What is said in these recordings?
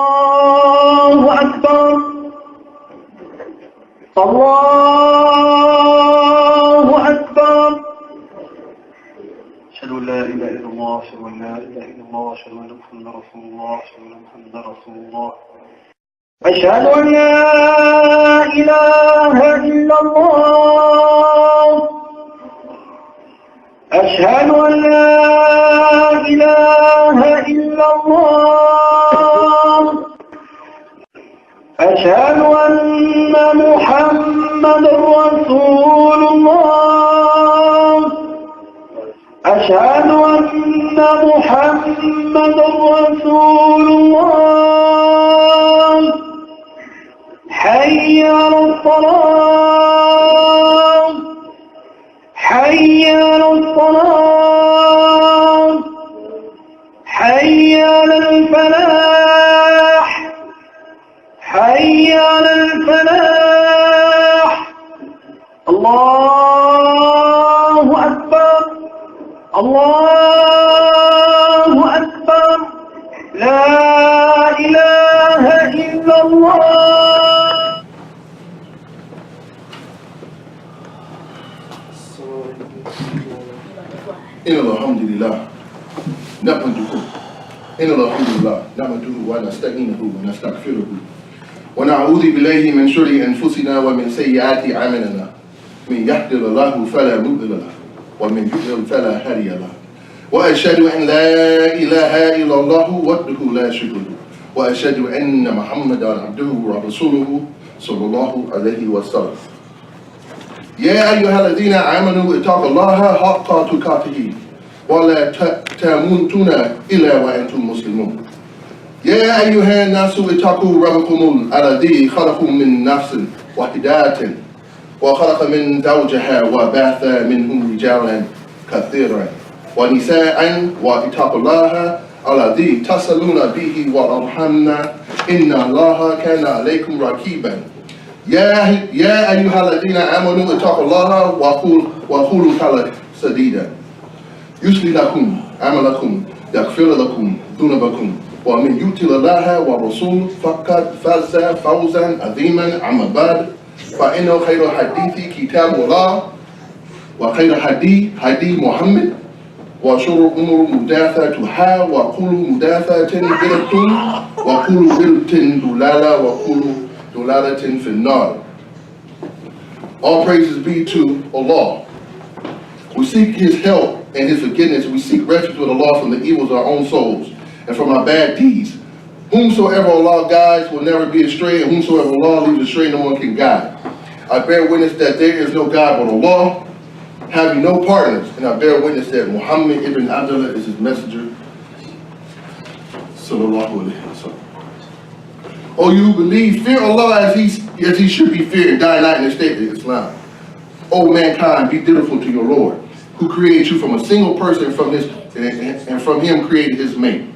الله أكبر الله أكبر أشهد أن لا إله إلا الله أشهد أن لا إله إلا الله أشهد أن محمدا رسول الله أشهد أن محمدا رسول الله أشهد أن لا إله إلا الله أشهد أن لا إله إلا الله أشهد أن محمدا رسول الله أشهد أن محمدا رسول الله حي على الصلاة حي على الصلاة حي على الفلاح حي على الفلاح الله أكبر الله أكبر لا إله إلا الله. إن الحمد لله نحمده ونستعينه ونستغفره ونعوذ بالله من شرور أنفسنا ومن سيئات أعمالنا من يهد الله فلا مضل له ومن يضلل فلا هادي له وأشهد أن لا إله إلا الله وحده لا شريك له وأشهد أن محمدا عبده ورسوله صلى الله عليه وسلم. يا أيها الذين آمنوا اتقوا الله حق تقاته ولا تموتن إلا وأنتم مسلمون. يا أيها الناس اتقوا ربكم الذي خلقكم من نفس واحدة وخلق من زوجها وبعث منهم رجالا كثيرا ونساء واتقوا الله الذي تسألون به والأرحام إن الله كان عليكم رقيبا. يا أيها الذين آمنوا اتقوا الله وقولوا قولا سديدا يصلح لكم أعمالكم يغفر لكم ذنوبكم ومن يطع الله ورسوله فقد فاز فوزا عظيما. أما بعد فإن خير الحديث كتاب الله وخير الهدي هدي محمد وشر الأمور محدثاتها وكل محدثة بدعة وكل بدعة ضلالة وكل ضلالة في النار. All praises be to Allah. We seek His help and His forgiveness. We seek refuge with Allah from the evils of our own souls and from our bad deeds. Whomsoever Allah guides will never be astray, and whomsoever Allah leaves astray, no one can guide. I bear witness that there is no God but Allah, having no partners, and I bear witness that Muhammad ibn Abdullah is His messenger. Sallallahu alayhi wa sallam. O you who believe, fear Allah as he should be feared, die not in the state of Islam. O mankind, be dutiful to your Lord, who created you from a single person, and from him created his mate.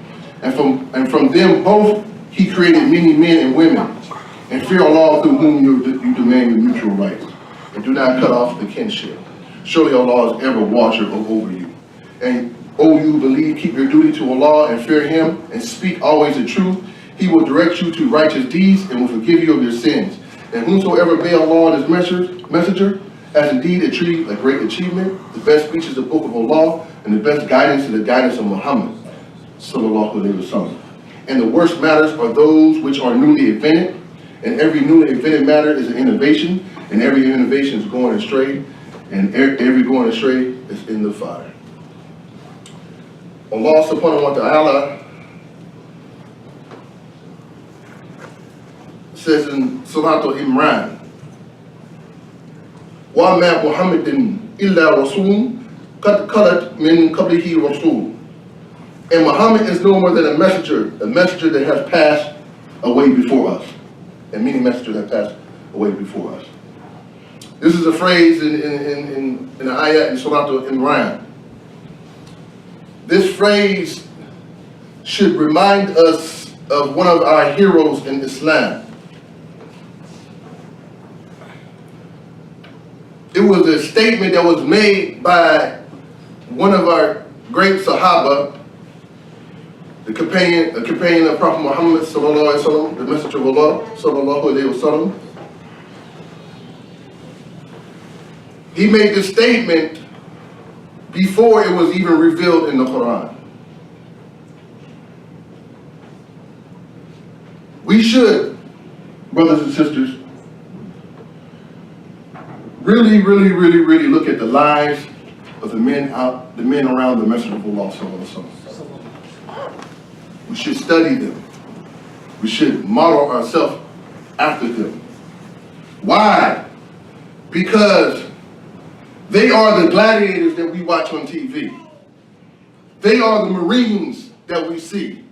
And from them both he created many men and women. And fear Allah through whom you demand your mutual rights. And do not cut off the kinship. Surely Allah is ever watcher over you. And O you who believe, keep your duty to Allah and fear Him, and speak always the truth. He will direct you to righteous deeds and will forgive you of your sins. And whomsoever obey Allah and His messenger has indeed achieved a great achievement. The best speech is the book of Allah, and the best guidance is the guidance of Muhammad sallallahu alayhi wa sallam. And the worst matters are those which are newly invented, and every newly invented matter is an innovation, and every innovation is going astray, and every going astray is in the fire. Allah subhanahu wa ta'ala says in Surah Al-Imran, وَمَا مُحَمَّدٍ إِلَّا رَسُولٌ قَدْ خَلَتْ مِنْ قَبْلِهِ رَسُولٌ. And Muhammad is no more than a messenger that has passed away before us. And many messengers have passed away before us. This is a phrase in the ayat in Surah Al-Imran. This phrase should remind us of one of our heroes in Islam. It was a statement that was made by one of our great Sahaba. the companion of Prophet Muhammad sallallahu alaihi wasallam, the Messenger of Allah sallallahu alaihi wasallam. He made this statement before it was even revealed in the Quran. We should, brothers and sisters, really look at the lives of the men around the Messenger of Allah sallallahu alaihi wasallam. We should study them. We should model ourselves after them. Why? Because they are the gladiators that we watch on TV. They are the Marines that we see.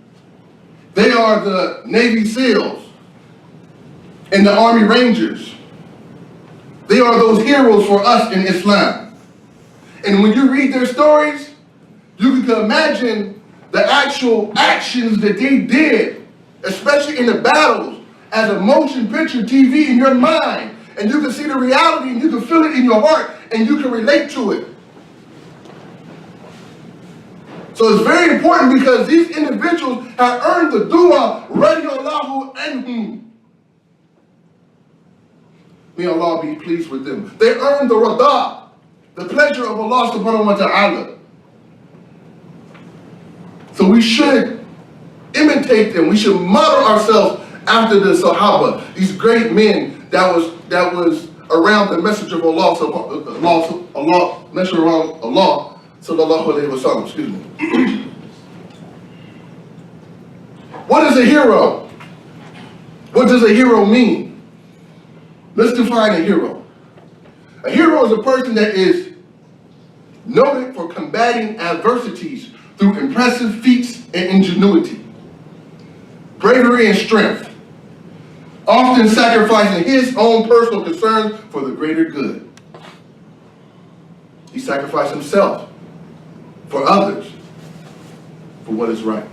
They are the Navy SEALs and the Army Rangers. They are those heroes for us in Islam. And when you read their stories, you can imagine the actual actions that they did, especially in the battles, as a motion picture TV in your mind. And you can see the reality and you can feel it in your heart and you can relate to it. So it's very important because these individuals have earned the dua, radiyallahu anhum. May Allah be pleased with them. They earned the rada, the pleasure of Allah subhanahu wa ta'ala. So we should imitate them. We should model ourselves after the Sahaba, these great men that was around the Messenger of Allah, Messenger of Allah, sallallahu alaihi wasallam. Excuse me. What is a hero? What does a hero mean? Let's define a hero. A hero is a person that is noted for combating adversities through impressive feats and ingenuity, bravery and strength, often sacrificing his own personal concerns for the greater good. He sacrificed himself for others, for what is right.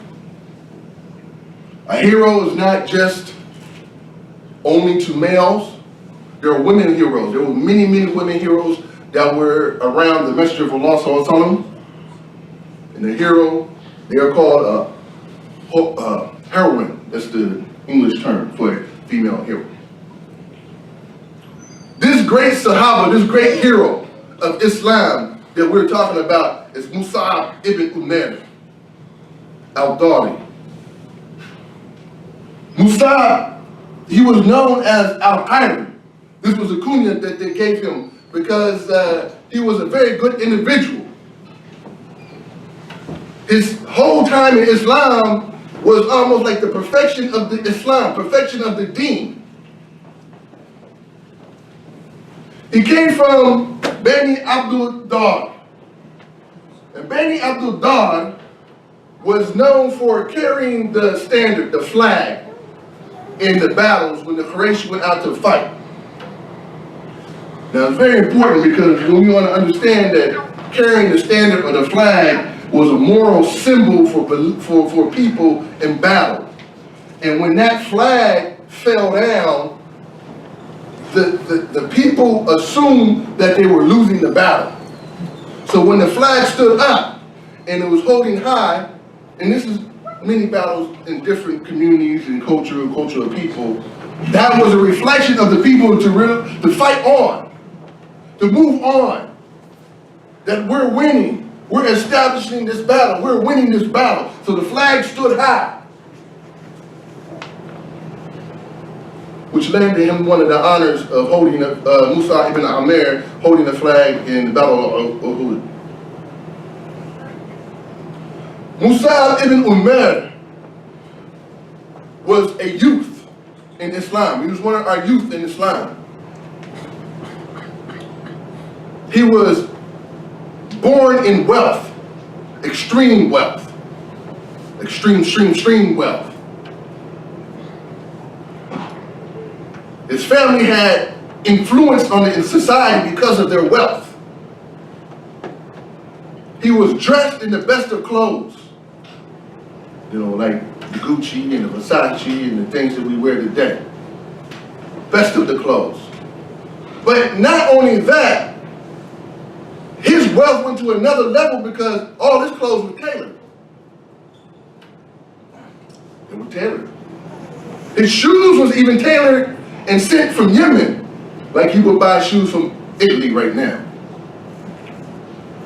A hero is not just only to males. There are women heroes. There were many women heroes that were around the Messenger of Allah sallallahu alaihi wasallam. And the hero, they are called heroine. That's the English term for a female hero. This great Sahaba, this great hero of Islam that we're talking about is Mus'ab ibn Umayr al-Dari. Mus'ab, he was known as al-Qairi. This was a kunya that they gave him because he was a very good individual. His whole time in Islam was almost like the perfection of the Islam, perfection of the deen. He came from Bani Abdul Dar. And Bani Abdul Dar was known for carrying the standard, the flag, in the battles when the Quraysh went out to fight. Now it's very important because we want to understand that carrying the standard or the flag was a moral symbol for people in battle. And when that flag fell down, the people assumed that they were losing the battle. So when the flag stood up and it was holding high, and this is many battles in different communities and culture of people, that was a reflection of the people to fight on, to move on, that we're winning. We're establishing this battle. We're winning this battle. So the flag stood high, which landed him one of the honors of holding Mus'ab ibn Umayr holding the flag in the Battle of Uhud. Mus'ab ibn Umayr was a youth in Islam. He was one of our youth in Islam. He was born in wealth, extreme wealth, extreme wealth. His family had influence on the society because of their wealth. He was dressed in the best of clothes, you know, like the Gucci and the Versace and the things that we wear today. Best of the clothes. But not only that, his wealth went to another level because all his clothes were tailored. They were tailored. His shoes was even tailored and sent from Yemen, like you would buy shoes from Italy right now.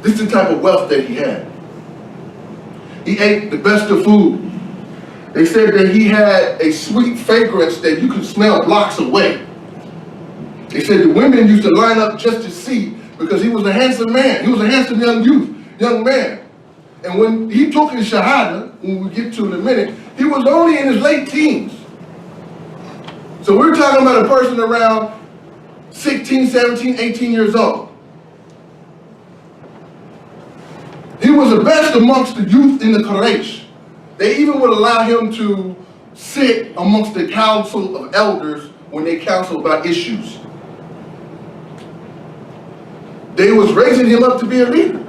This is the type of wealth that he had. He ate the best of food. They said that he had a sweet fragrance that you could smell blocks away. They said the women used to line up just to see, because he was a handsome man. He was a handsome young man. And when he took his shahada, when we get to it in a minute, he was only in his late teens. So we're talking about a person around 16, 17, 18 years old. He was the best amongst the youth in the Quraysh. They even would allow him to sit amongst the council of elders when they counsel about issues. They was raising him up to be a leader.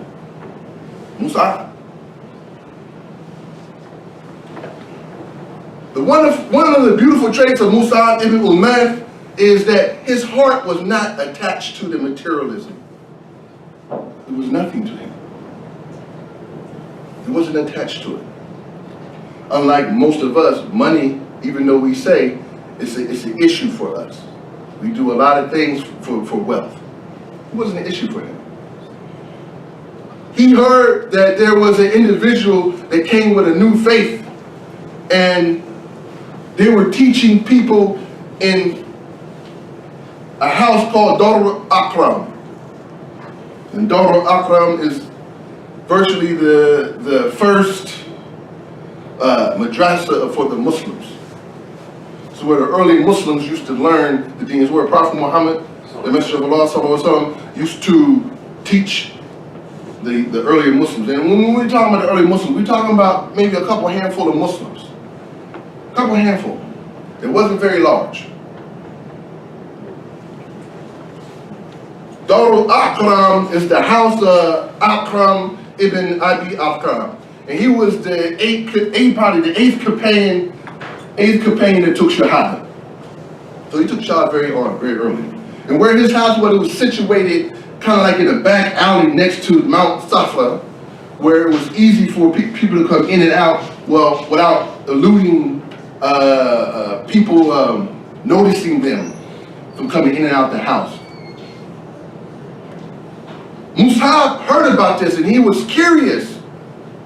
Mus'ab. One of the beautiful traits of Mus'ab ibn Umayr is that his heart was not attached to the materialism. It was nothing to him. He wasn't attached to it. Unlike most of us, money, even though we say it's an issue for us. We do a lot of things for wealth. It wasn't an issue for him. He heard that there was an individual that came with a new faith, and they were teaching people in a house called Dar al-Akram. And Dar al-Akram is virtually the first madrasa for the Muslims. So where the early Muslims used to learn the deen, is where Prophet Muhammad, the Messenger of Allah sallallahu alaihi wasallam, used to teach the earlier Muslims. And when we're talking about the early Muslims, we're talking about maybe a couple handful of Muslims. A couple handful. It wasn't very large. Dar al-Akram is the house of Akram ibn Abi Akram. And he was the eighth companion that took Shahada. So he took Shahada very early. And where his house was, it was situated kind of like in a back alley next to Mount Safa, where it was easy for people to come in and out, well, without eluding people noticing them from coming in and out the house. Mus'ab heard about this, and he was curious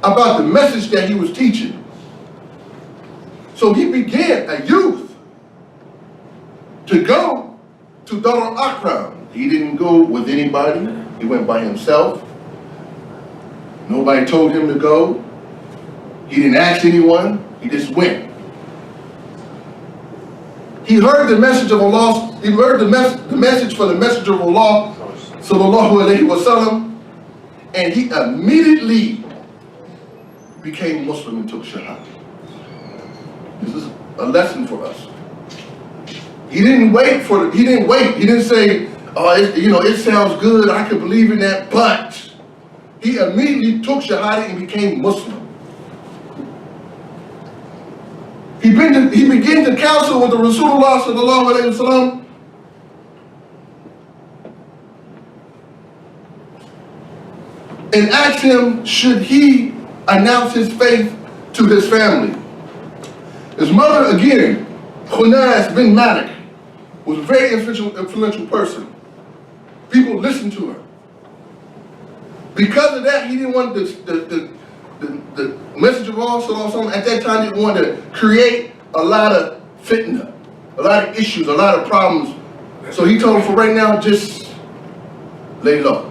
about the message that he was teaching. So he began, a youth, to go to Dar al-Akram. He didn't go with anybody. He went by himself. Nobody told him to go. He didn't ask anyone. He just went. He heard the message of Allah. He heard the message for the Messenger of Allah, sallallahu alaihi wasallam, and he immediately became Muslim and took Shahada. This is a lesson for us. He didn't wait. He didn't say, oh, it sounds good, I can believe in that, but he immediately took Shahada and became Muslim. He began to counsel with the Rasulullah sallallahu alaihi wasallam, and asked him, should he announce his faith to his family? His mother, again, Khunaz bin Malik, was a very influential person. People listened to her. Because of that, he didn't want the Messenger of Allah at that time didn't want to create a lot of fitna, a lot of issues, a lot of problems. So he told him, for right now, just lay low.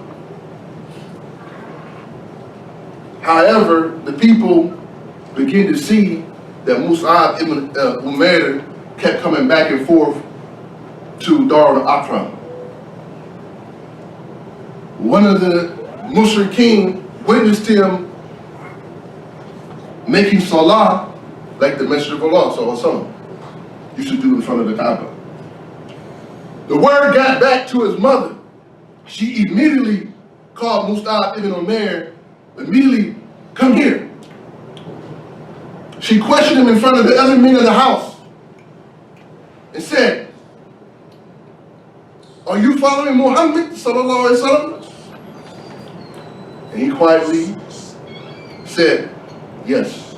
However, the people began to see that Mus'ab ibn Umayr kept coming back and forth to Dar al-Akram. One of the Mushrikeen witnessed him making salah like the Messenger of Allah sallallahu used to do in front of the Kaaba. The word got back to his mother. She immediately called Mus'ab ibn Umayr, immediately, come here. She questioned him in front of the other men of the house and said, are you following Muhammad sallallahu alaihi wasallam? And he quietly said, yes,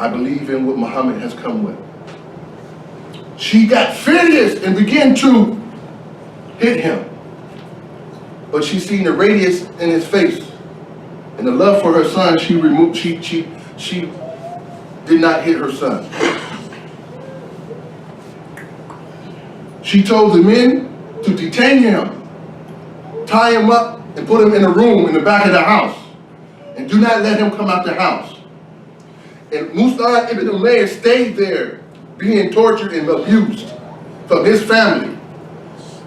I believe in what Muhammad has come with. She got furious and began to hit him. But she seen the radiance in his face. And the love for her son, she did not hit her son. She told the men to detain him, tie him up, and put him in a room in the back of the house. And do not let him come out the house. And Mus'ab ibn Umayr stayed there, being tortured and abused from his family,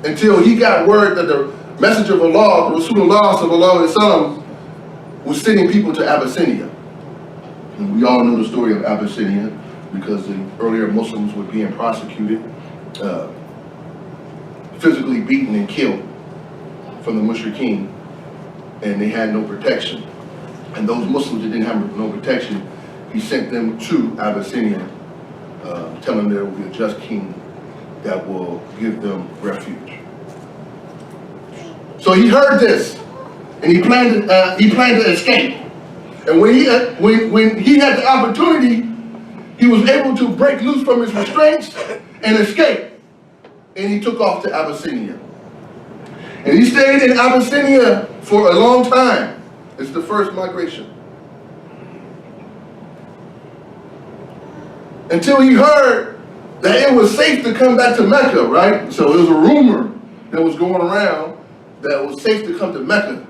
until he got word that the Messenger of Allah, Rasulullah sallallahu alaihi wasallam, was sending people to Abyssinia. And we all know the story of Abyssinia because the earlier Muslims were being prosecuted, physically beaten and killed from the mushrikeen, and they had no protection. And those Muslims that didn't have no protection, he sent them to Abyssinia, telling them there will be a just king that will give them refuge. So he heard this, and he planned to escape. And when he had the opportunity, he was able to break loose from his restraints and escape. And he took off to Abyssinia. And he stayed in Abyssinia for a long time. It's the first migration. Until he heard that it was safe to come back to Mecca, right? So there was a rumor that was going around that it was safe to come to Mecca.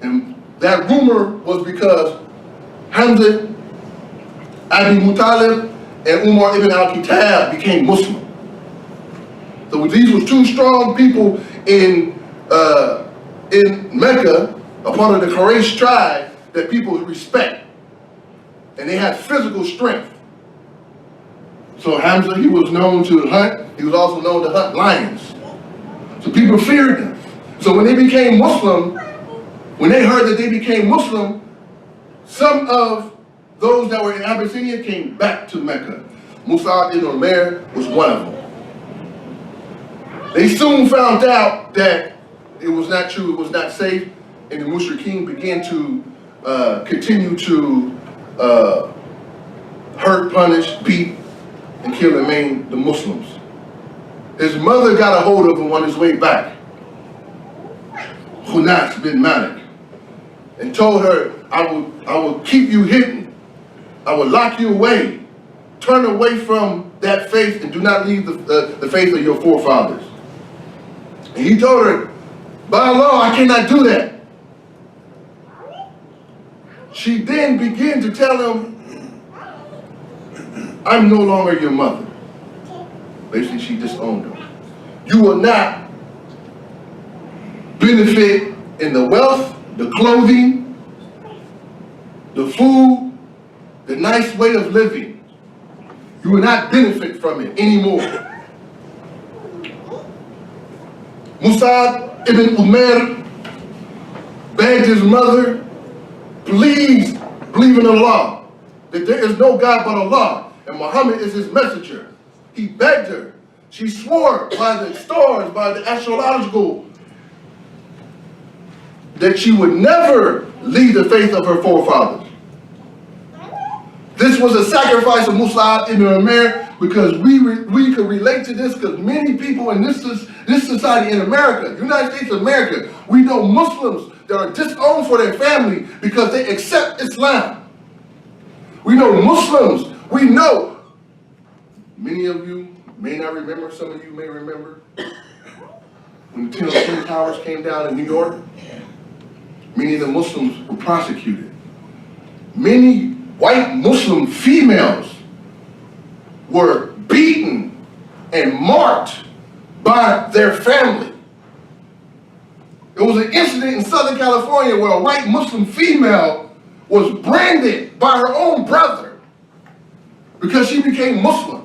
And that rumor was because Hamza, Abi Muttalib, and Umar ibn al-Khattab became Muslim. So these were two strong people in Mecca, a part of the Quraysh tribe that people respect. And they had physical strength. So Hamza, he was known to hunt. He was also known to hunt lions. So people feared him. So when they became Muslim, when they heard that they became Muslim, some of those that were in Abyssinia came back to Mecca. Mus'ab ibn Umayr was one of them. They soon found out that it was not true, it was not safe, and the mushrikeen began to continue to hurt, punish, beat, and kill and maim the Muslims. His mother got a hold of him on his way back, Khunas bin Malik, and told her, I will keep you hidden. I will lock you away. Turn away from that faith and do not leave the faith of your forefathers. And he told her, by Allah, I cannot do that. She then began to tell him, I'm no longer your mother. Basically, she disowned him. You will not benefit in the wealth, the clothing, the food, the nice way of living. You will not benefit from it anymore. Mus'ab ibn Umayr begged his mother, please believe in Allah, that there is no God but Allah, and Muhammad is his messenger. He begged her. She swore by the stars, by the astrological, that she would never leave the faith of her forefathers. This was a sacrifice of Mus'ab ibn Umayr because we could relate to this because many people in this society in America, United States of America, we know Muslims that are disowned for their family because they accept Islam. We know Muslims, we know, many of you may not remember, some of you may remember, when the Twin Towers came down in New York, many of the Muslims were prosecuted. Many white Muslim females were beaten and marked by their family. There was an incident in Southern California where a white Muslim female was branded by her own brother because she became Muslim.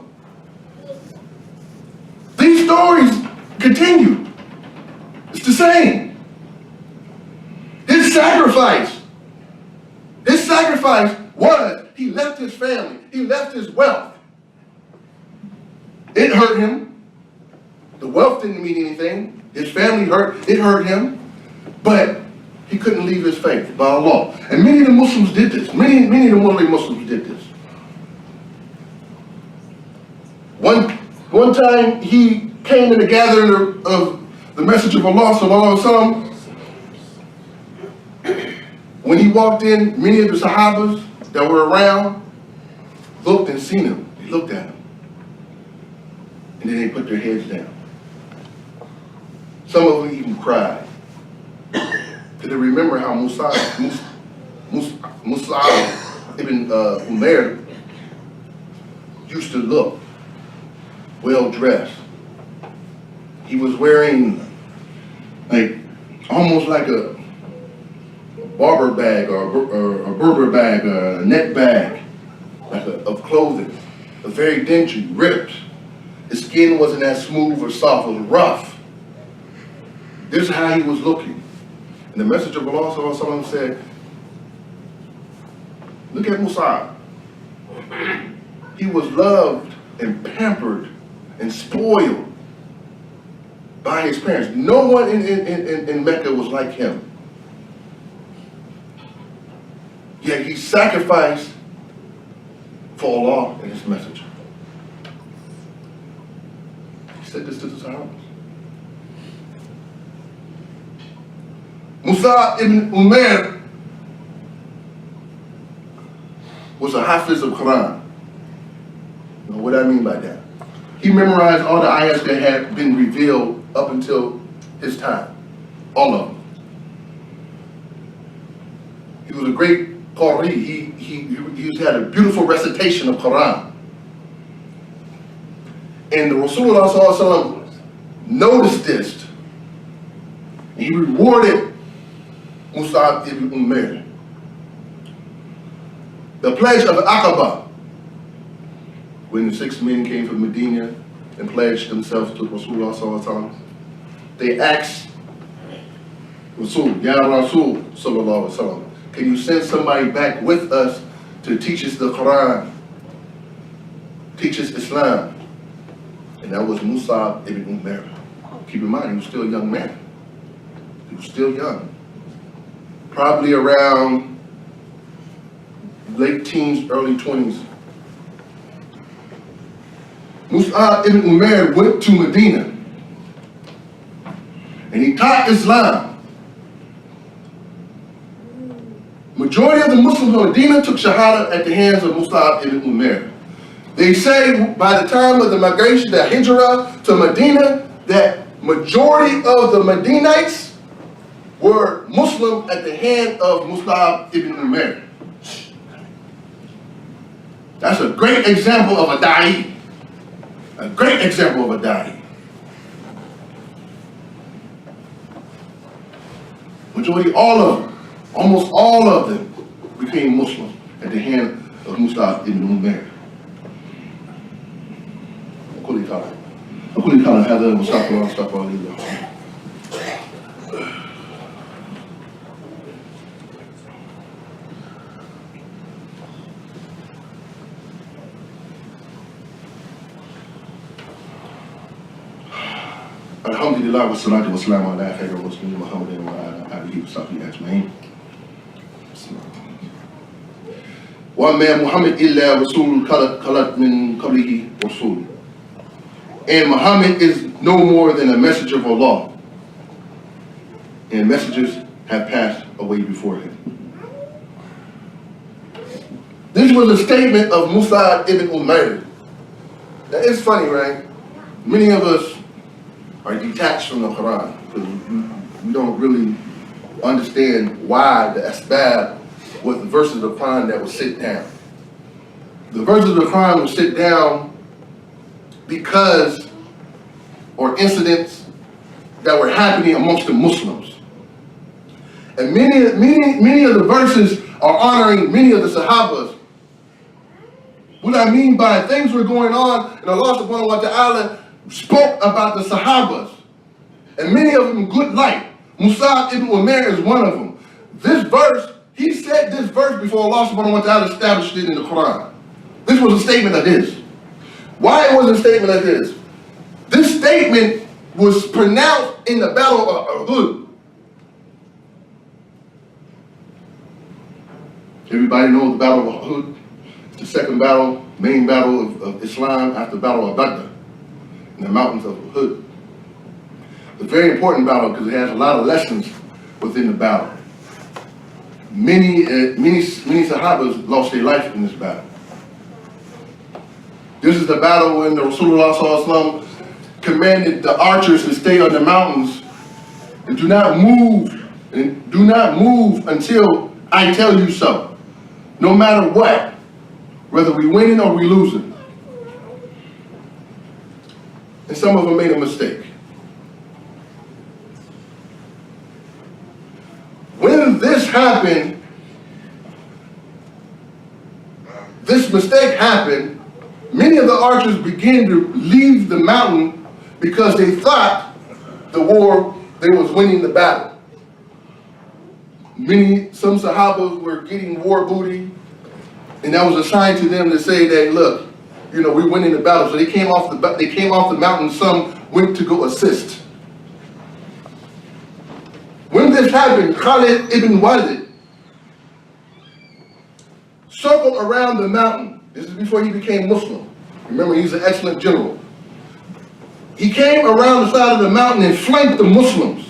These stories continue. It's the same. His sacrifice was he left his family, he left his wealth. It hurt him. The wealth didn't mean anything. His family it hurt him. But he couldn't leave his faith by Allah. And many of the Muslims did this. Many of the Muslim Muslims did this. One time he came in the gathering of the message of Allah sallallahu alaihi wasallam. When he walked in, many of the Sahabas that were around looked and seen him. They looked at him. And then they put their heads down. Some of them even cried. Because they remember how Mus'ab ibn Umayr used to look well dressed. He was wearing almost like a barber bag or a Berber bag or a net bag of clothing. A very dingy, ripped. His skin wasn't as smooth or soft, it was rough. This is how he was looking. And the message of Allah sallallahu alaihi wasallam said, look at Mus'ab. He was loved and pampered and spoiled by his parents. No one in Mecca was like him. Yet he sacrificed for Allah and his messenger. He said this to the Sahabas. Mus'ab ibn Umayr was a hafiz of Quran. You know what I mean by that? He memorized all the ayahs that had been revealed up until his time. All of them. He was a great Qari. He had a beautiful recitation of Quran. And the Rasulullah sallallahu alaihi wasallam noticed this. And he rewarded Mus'ab ibn Umayr. The pledge of Aqaba, when the 6 men came from Medina and pledged themselves to Rasulullah sallallahu alaihi wasallam, they asked Rasul, Ya Rasul sallallahu alaihi wasallam, can you send somebody back with us to teach us the Quran, teach us Islam? And that was Mus'ab ibn Umayr. Keep in mind, he was still a young man. He was still young. Probably around late teens, early 20s. Mus'ab ibn Umayr went to Medina and he taught Islam. Majority of the Muslims of Medina took Shahada at the hands of Mus'ab ibn Umayr. They say by the time of the migration, the Hijrah to Medina, that majority of the Medinites were Muslim at the hand of Mus'ab ibn Umayr. That's a great example of a da'i. A great example of a da'i. Majority, all of them, almost all of them became Muslim at the hand of Mus'ab ibn Umayr. أقول لك هذا مصطفى مصطفى لله. Alhamdulillah wa salatu wa salam ala khayr Muslim Muhammadin wa ala alihi wa sahbihi ajma'in. Wa ma Muhammad illa rasul khalat min qablihi rasul. And Muhammad is no more than a messenger of Allah. And messengers have passed away before him. This was a statement of Mus'ab ibn Umayr. Now it's funny, right? Many of us are detached from the Quran because we don't really understand why the asbab was the verses of the Quran that was sit down. The verses of the Quran was sit down because, or incidents that were happening amongst the Muslims. And many of the verses are honoring many of the Sahabas. What I mean by things were going on, and Allah subhanahu wa ta'ala spoke about the Sahabas. And many of them in good light. Mus'ab ibn Umayr is one of them. This verse, he said this verse before Allah subhanahu wa ta'ala established it in the Quran. This was a statement of his. Why it was a statement like this? This statement was pronounced in the battle of Uhud. Everybody knows the battle of Uhud. the second battle, main battle of Islam after the Battle of Badr in the mountains of Uhud. It's a very important battle because it has a lot of lessons within the battle. Many Sahabas lost their life in this battle. This is the battle when the Rasulullah SAW commanded the archers to stay on the mountains and do not move until I tell you so. No matter what, whether we winning or we losing. And some of them made a mistake. When this happened, this mistake happened, many of the archers began to leave the mountain because they thought they was winning the battle. Some Sahabas were getting war booty, and that was a sign to them to say that, look, we're winning the battle. So they came off the mountain. Some went to go assist. When this happened, Khalid ibn Walid circled around the mountain. This is before he became Muslim. Remember, he's an excellent general. He came around the side of the mountain and flanked the Muslims.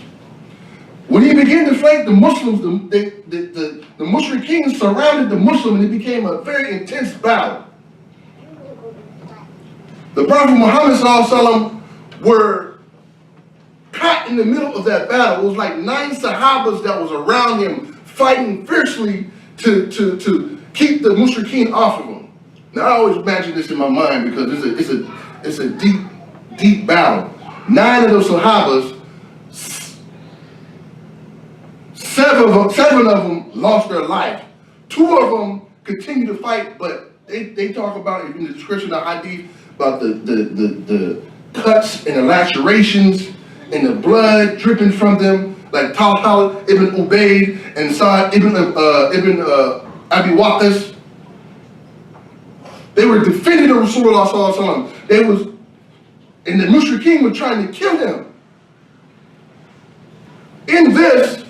When he began to flank the Muslims, the Mushrikeen surrounded the Muslim, and it became a very intense battle. The Prophet Muhammad SAW were caught in the middle of that battle. It was like 9 Sahabas that was around him fighting fiercely to keep the Mushrikeen off of him. Now I always imagine this in my mind because it's a deep battle. 9 of those Sahabas, 7 of them lost their life. 2 of them continued to fight, but they talk about in the description of Hadith about the cuts and the lacerations and the blood dripping from them, like Talha ibn Ubayd and Sa'd ibn Abi Waqqas. They were defending the Rasulullah sallallahu alaihi wasallam. And the Mushrikeen were trying to kill him. In this,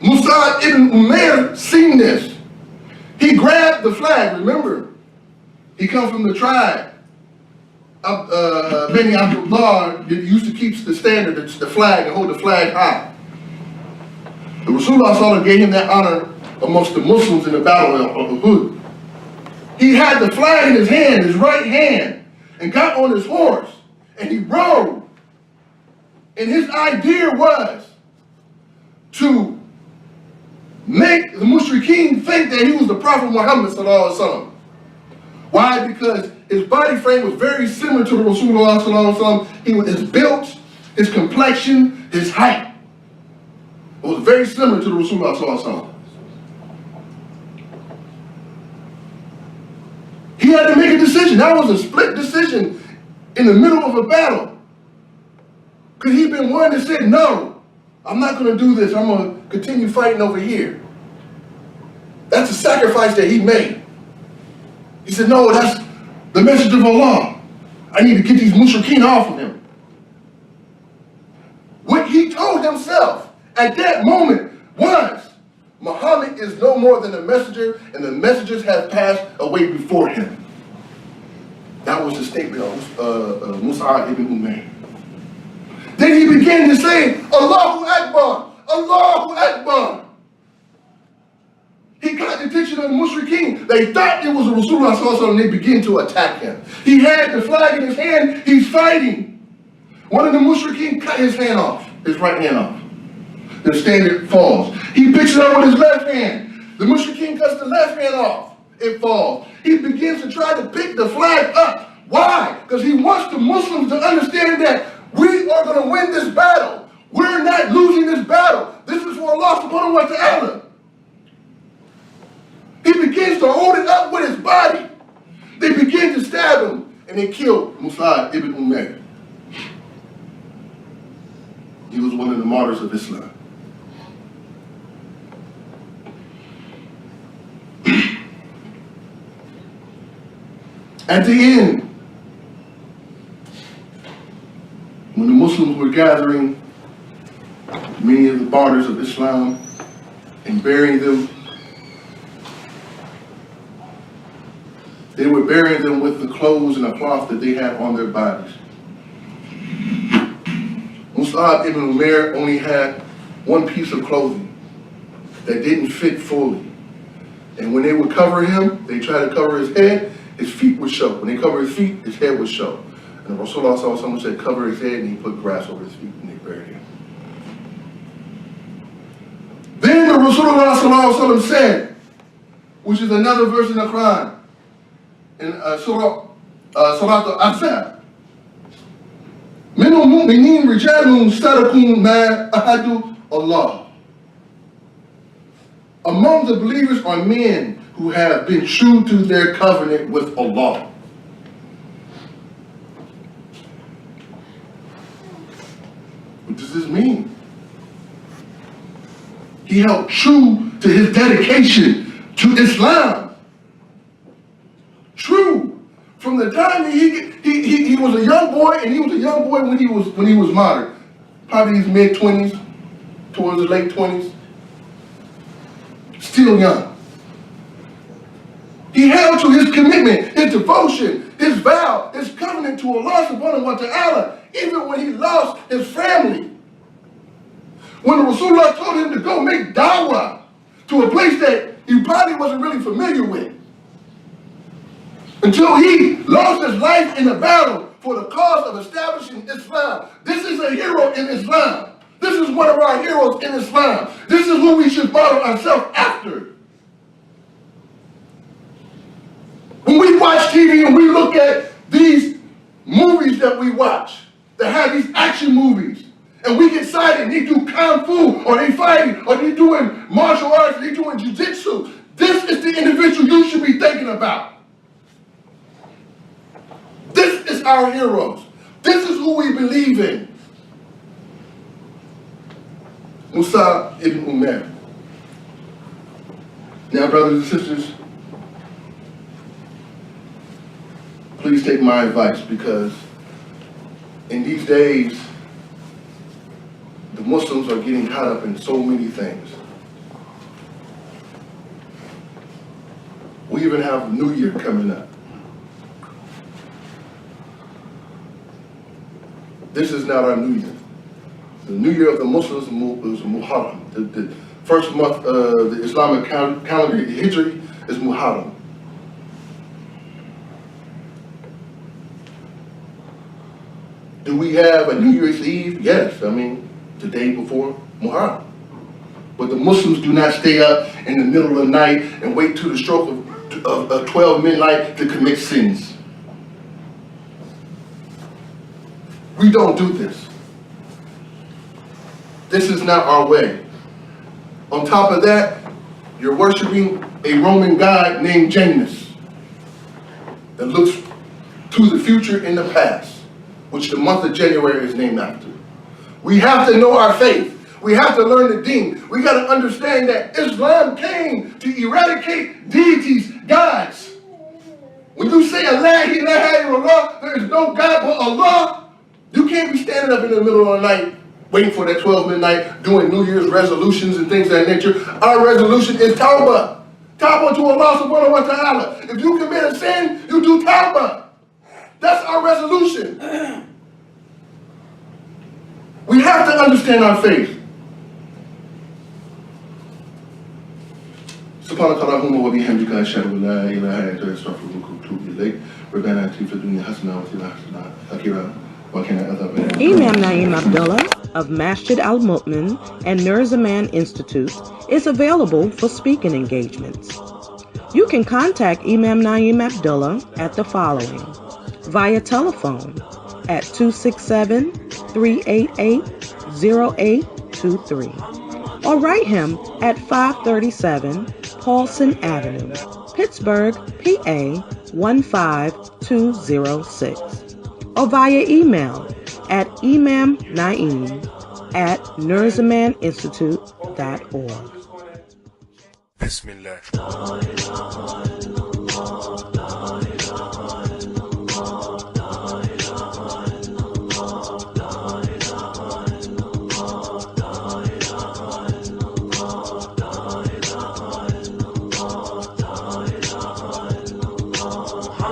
Mus'ab ibn Umayr seen this. He grabbed the flag. Remember, he comes from the tribe of Bani Abdullah that used to keep the standard, the flag, and hold the flag high. The Rasulullah gave him that honor amongst the Muslims in the battle of Uhud. He had the flag in his hand, his right hand, and got on his horse, and he rode. And his idea was to make the Mushrikeen think that he was the Prophet Muhammad sallallahu alaihi wasallam. Why? Because his body frame was very similar to the Rasulullah sallallahu alaihi wasallam. He was his built, his complexion, his height. It was very similar to the Rasulullah sallallahu alaihi wasallam. He had to make a decision. That was a split decision in the middle of a battle. Because he'd been one that said, no, I'm not going to do this. I'm going to continue fighting over here. That's a sacrifice that he made. He said, no, that's the message of Allah. I need to get these mushrikeen off of him. What he told himself at that moment was, Muhammad is no more than a messenger, and the messengers have passed away before him. That was the statement of Mus'ab ibn Umayr. Then he began to say, Allahu Akbar, Allahu Akbar. He got the attention of the Mushrikeen. They thought it was a Rasulullah sallallahu alaihi wasallam, and they began to attack him. He had the flag in his hand, he's fighting. One of the Mushrikeen cut his hand off, his right hand off. The standard falls. He picks it up with his left hand. The Mushrikeen cuts the left hand off. It falls. He begins to try to pick the flag up. Why? Because he wants the Muslims to understand that we are going to win this battle. We're not losing this battle. This is for Allah subhanahu wa ta'ala. He begins to hold it up with his body. They begin to stab him, and they killed Mus'ab ibn Umayr. He was one of the martyrs of Islam. At the end, when the Muslims were gathering many of the martyrs of Islam and burying them, they would bury them with the clothes and the cloth that they had on their bodies. Mus'ab ibn Umayr only had one piece of clothing that didn't fit fully. And when they would cover him, they tried to cover his head, his feet would show. When they cover his feet, his head would show. And the Rasulullah saw someone said, cover his head, and he put grass over his feet, and they buried him. Then the Rasulullah said, which is another verse in the Quran, in Surah Al-Ahzab, مِنُ الْمُؤْمِنِينَ رِجَالٌ صَدَقُوا مَا عَاهَدُوا اللَّهَ. Among the believers are men who have been true to their covenant with Allah. What does this mean? He held true to his dedication to Islam. True. From the time he was a young boy, and he was a young boy when he was martyred. Probably his mid-20s, towards his late 20s. Still young. He held to his commitment, his devotion, his vow, his covenant to Allah subhanahu wa ta'ala, even when he lost his family. When the Rasulullah told him to go make dawah to a place that he probably wasn't really familiar with, until he lost his life in a battle for the cause of establishing Islam. This is a hero in Islam. This is one of our heroes in Islam. This is who we should model ourselves after. When we watch TV and we look at these movies that we watch, that have these action movies, and we get excited and they do kung fu, or they fighting, or they doing martial arts, or they doing jiu-jitsu, this is the individual you should be thinking about. This is our heroes. This is who we believe in. Mus'ab ibn Umayr. Now, brothers and sisters, please take my advice, because in these days, the Muslims are getting caught up in so many things. We even have New Year coming up. This is not our New Year. The New Year of the Muslims is Muharram. The first month, the Islamic calendar, Hijri, is Muharram. Do we have a New Year's Eve? Yes, I mean, the day before Muharram. But the Muslims do not stay up in the middle of the night and wait till the stroke of 12 midnight to commit sins. We don't do this. This is not our way. On top of that, you're worshiping a Roman god named Janus that looks to the future and the past, which the month of January is named after. We have to know our faith. We have to learn the deen. We got to understand that Islam came to eradicate deities, gods. When you say La ilaha illallah, there is no God but Allah, you can't be standing up in the middle of the night waiting for that 12 midnight, doing New Year's resolutions and things of that nature. Our resolution is tawbah. Tawbah to Allah subhanahu wa ta'ala. If you commit a sin, you do tawbah. That's our resolution. We have to understand our faith. سبحانك اللهم وبحمدك أشهد أن لا إله إلا أنت أستغفرك وأتوب إليك. ربنا آتنا في الدنيا حسنة وفي الآخرة حسنة وقنا عذاب النار. Imam Naeem Abdullah of Masjid Al-Mu'min and Nur Zaman Institute is available for speaking engagements. You can contact Imam Naeem Abdullah at the following: via telephone at 267-388-0823, or write him at 537 Paulson Avenue, Pittsburgh, PA 15206, or via email at imamnaeem@nurzamaninstitute.org. Bismillah.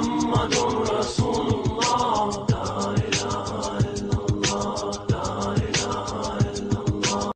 محمد رسول